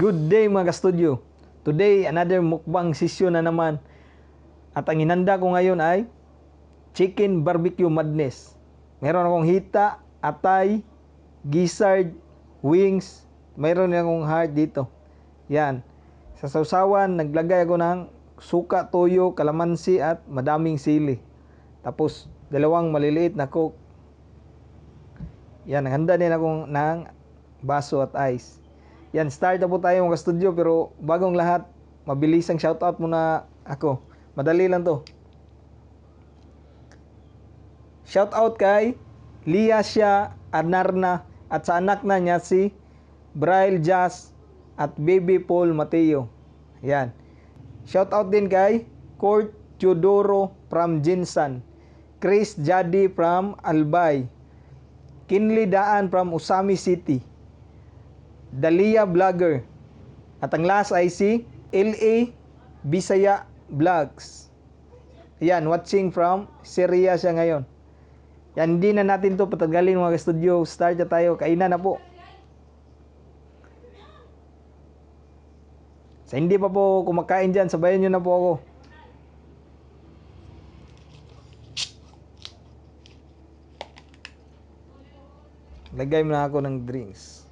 Good day mga ka-studio. Today, another mukbang session na naman. At ang inanda ko ngayon ay chicken barbecue madness. Meron akong hita, atay, gizzard, wings. Meron akong heart dito. Yan. Sa sausawan, naglagay ako ng suka, toyo, kalamansi at madaming sili. Tapos, dalawang maliliit na coke. Yan, handa din akong ng baso at ice. Yan, start na po tayo mga studio, pero bagong lahat, mabilis ang shoutout muna ako. Madali lang to. Shoutout kay Liasha Anarna at sa anak na niya si Braille Jazz at Baby Paul Mateo. Yan. Shoutout din kay Court Teodoro from Jinsan, Chris Jadi from Albay, Kinli Daan from Usami City, Dalia Vlogger. At ang last ay si LA Bisaya Vlogs. Yan, watching from Syria siya ngayon. Yan, hindi na natin to patagalin mga studio. Start na tayo. Kainan na po. Sa hindi pa po kumakain dyan, sabayan nyo na po ako. Lagay mo na ako ng drinks.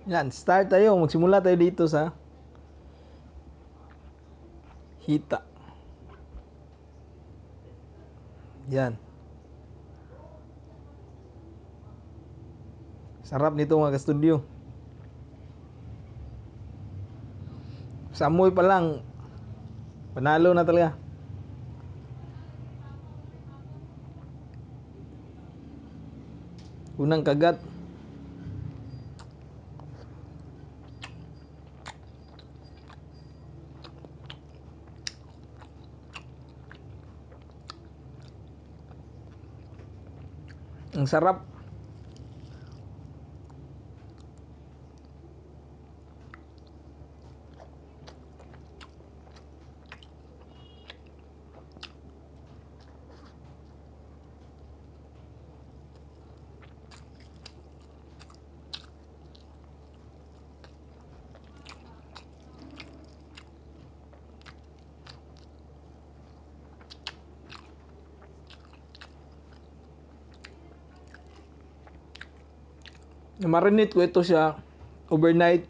Yan, start tayo. Magsimula tayo dito sa hita. Yan. Sarap nito mga ka-studio. Sa amoy pa lang, panalo na talaga. Unang kagat. Ang sarap. Marinate ko ito siya overnight.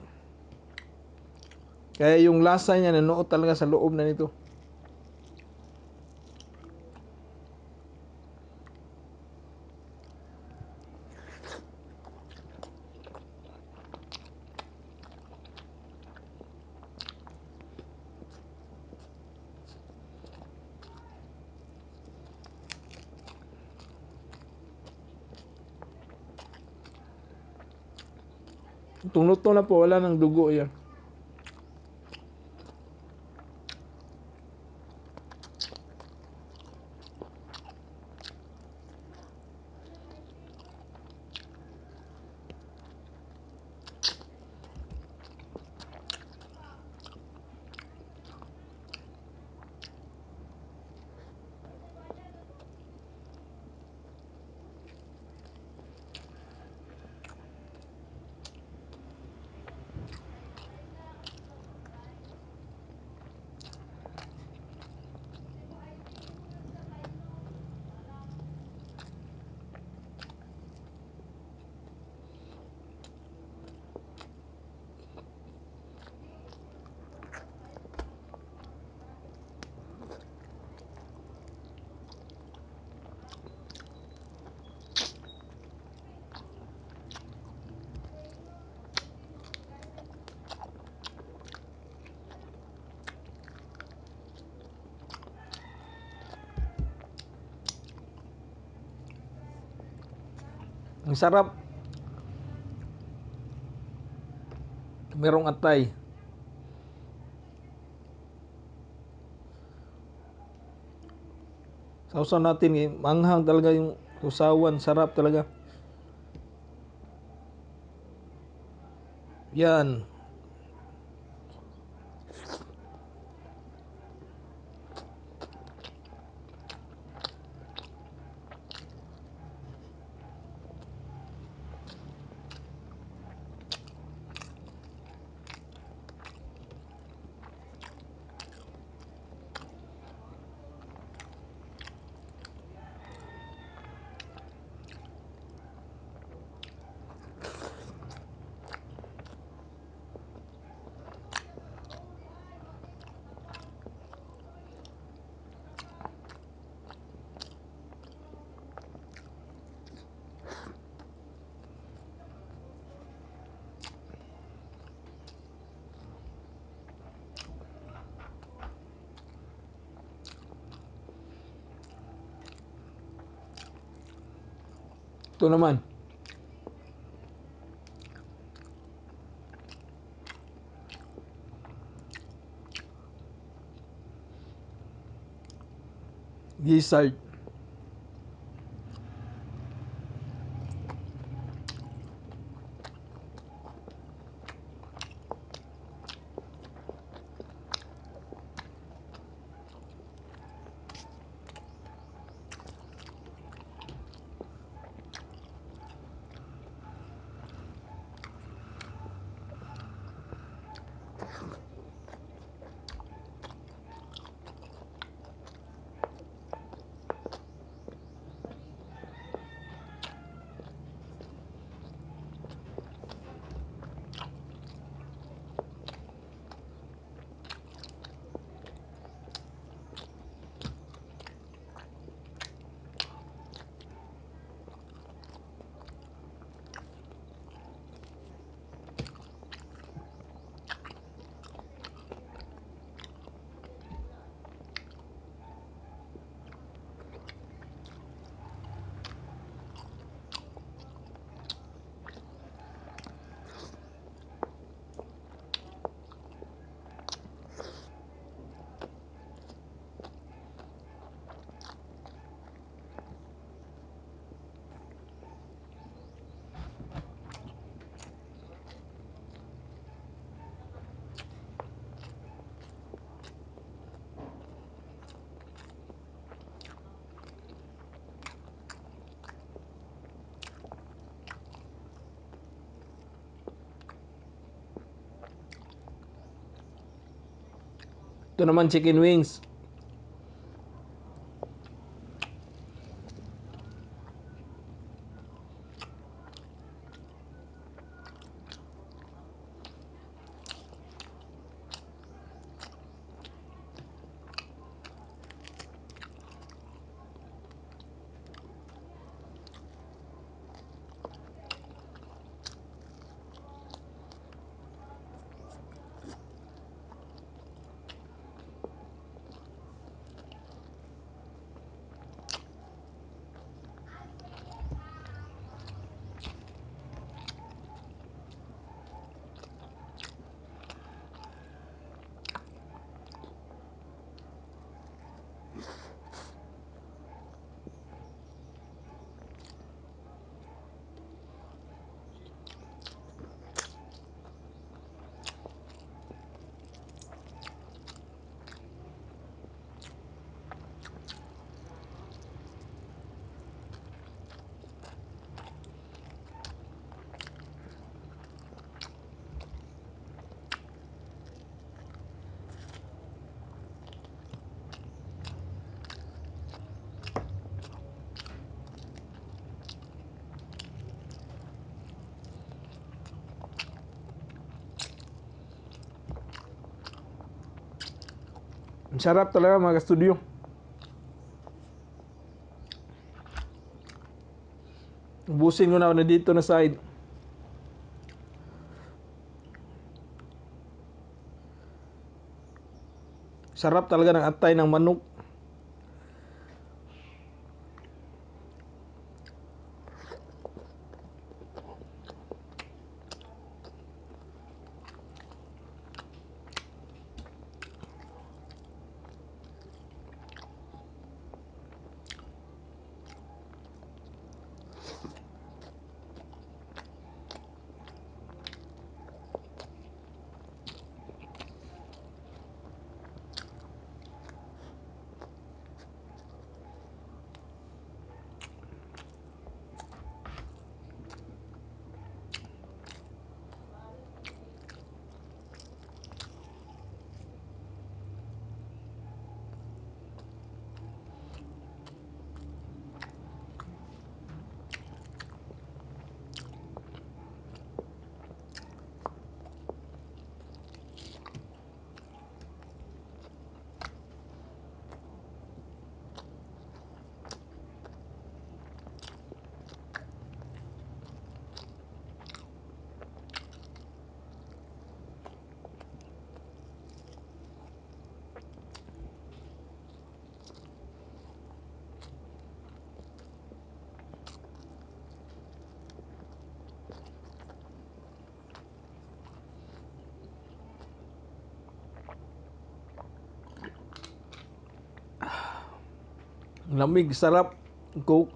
Kaya yung lasa niya nanuot talaga sa loob na nito. Itong luto na po, wala ng dugo yan. Ang sarap. Merong atay. Sausaw natin, manghang talaga yung usawan. Sarap talaga. Yan. Ito naman. Gizzard. Ito naman chicken wings. Ang sarap talaga mga studio. Ubusin ko na dito na side. Sarap talaga ng atay ng manok. Lamig, sarap. Coke.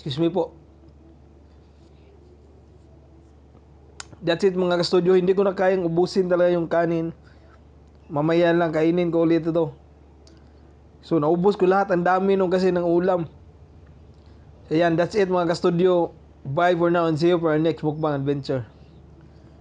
Excuse me po. That's it mga ka-studio. Hindi ko na kayang ubusin talaga yung kanin. Mamaya lang kainin ko ulit ito. So naubos ko lahat. Ang dami nung kasi ng ulam. Ayan, that's it mga ka-studio. Bye for now and see you for our next mukbang adventure.